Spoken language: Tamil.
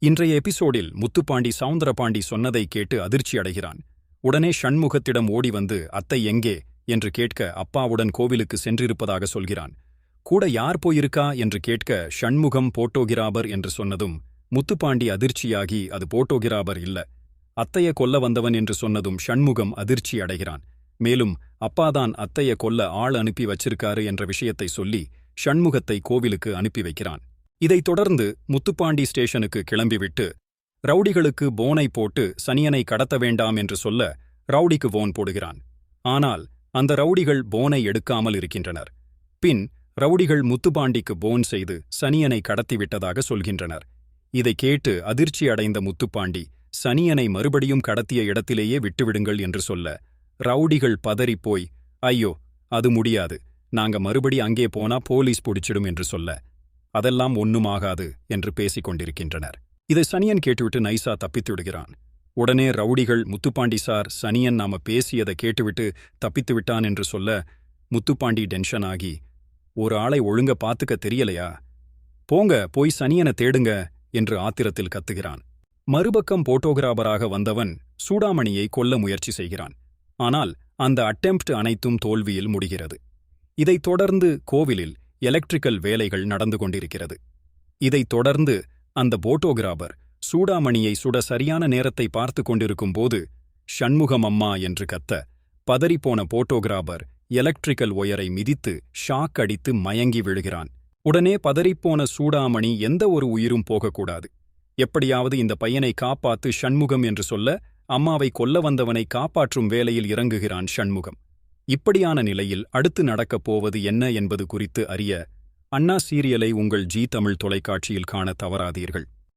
இன்றைய எபிசோடில் முத்துப்பாண்டி சவுந்தரபாண்டி சொன்னதை கேட்டு அதிர்ச்சி அடைகிறான். உடனே ஷண்முகத்திடம் ஓடி வந்து அத்தை எங்கே என்று கேட்க அப்பாவுடன் கோவிலுக்கு சென்றிருப்பதாக சொல்கிறான். கூட யார் போயிருக்கா என்று கேட்க ஷண்முகம் போட்டோகிராபர் என்று சொன்னதும் முத்துப்பாண்டி அதிர்ச்சியாகி அது போட்டோகிராபர் இல்ல, அத்தைய கொல்ல வந்தவன் என்று சொன்னதும் ஷண்முகம் அதிர்ச்சி அடைகிறான். மேலும் அப்பாதான் அத்தைய கொல்ல ஆள் அனுப்பி வச்சிருக்காரு என்ற விஷயத்தை சொல்லி ஷண்முகத்தை கோவிலுக்கு அனுப்பி வைக்கிறான். இதைத் தொடர்ந்து முத்துப்பாண்டி ஸ்டேஷனுக்கு கிளம்பிவிட்டு ரவுடிகளுக்கு போனை போட்டு சனியனை கடத்த வேண்டாம் என்று சொல்ல ரவுடிக்கு போன் போடுகிறான். ஆனால் அந்த ரவுடிகள் போனை எடுக்காமல் இருக்கின்றனர். பின் ரவுடிகள் முத்துப்பாண்டிக்கு போன் செய்து சனியனை கடத்திவிட்டதாக சொல்கின்றனர். இதை கேட்டு அதிர்ச்சி அடைந்த முத்துப்பாண்டி சனியனை மறுபடியும் கடத்திய இடத்திலேயே விட்டுவிடுங்கள் என்று சொல்ல ரவுடிகள் பதறிப்போய், ஐயோ அது முடியாது, நாங்க மறுபடி அங்கே போனா போலீஸ் பிடிச்சிடும் என்று சொல்ல அதெல்லாம் ஒண்ணுமாகாது என்று பேசிக் கொண்டிருக்கின்றனர். இதை சனியன் கேட்டுவிட்டு நைசா தப்பித்து விடுகிறான். உடனே ரவுடிகள் முத்துப்பாண்டி சார், சனியன் நாம பேசியதை கேட்டுவிட்டு தப்பித்து விட்டான் என்று சொல்ல முத்துப்பாண்டி டென்ஷன் ஆகி, ஒரு ஆளை ஒழுங்க பாத்துக்க தெரியலையா, போங்க போய் சனியனை தேடுங்க என்று ஆத்திரத்தில் கத்துகிறான். மறுபக்கம் போட்டோகிராபராக வந்தவன் சூடாமணியை கொல்ல முயற்சி செய்கிறான். ஆனால் அந்த அட்டெம்ப்ட் அனைத்தும் தோல்வியில் முடிகிறது. இதைத் தொடர்ந்து கோவிலில் எலக்ட்ரிக்கல் வேலைகள் நடந்து கொண்டிருக்கிறது. இதைத் தொடர்ந்து அந்த போட்டோகிராபர் சூடாமணியை சுட சரியான நேரத்தை பார்த்து கொண்டிருக்கும் போது ஷண்முகம் அம்மா என்று கத்த பதறிப்போன போட்டோகிராபர் எலக்ட்ரிக்கல் ஒயரை மிதித்து ஷாக் அடித்து மயங்கி விழுகிறான். உடனே பதறிப்போன சூடாமணி எந்த ஒரு உயிரும் போகக்கூடாது, எப்படியாவது இந்த பையனை காப்பாத்து ஷண்முகம் என்று சொல்ல அம்மாவை கொல்ல வந்தவனை காப்பாற்றும் வேலையில் இறங்குகிறான் ஷண்முகம். இப்படியான நிலையில் அடுத்து நடக்கப் போவது என்ன என்பது குறித்து அறிய அண்ணா சீரியலை உங்கள் ஜீ தமிழ் தொலைக்காட்சியில் காண தவறாதீர்கள்.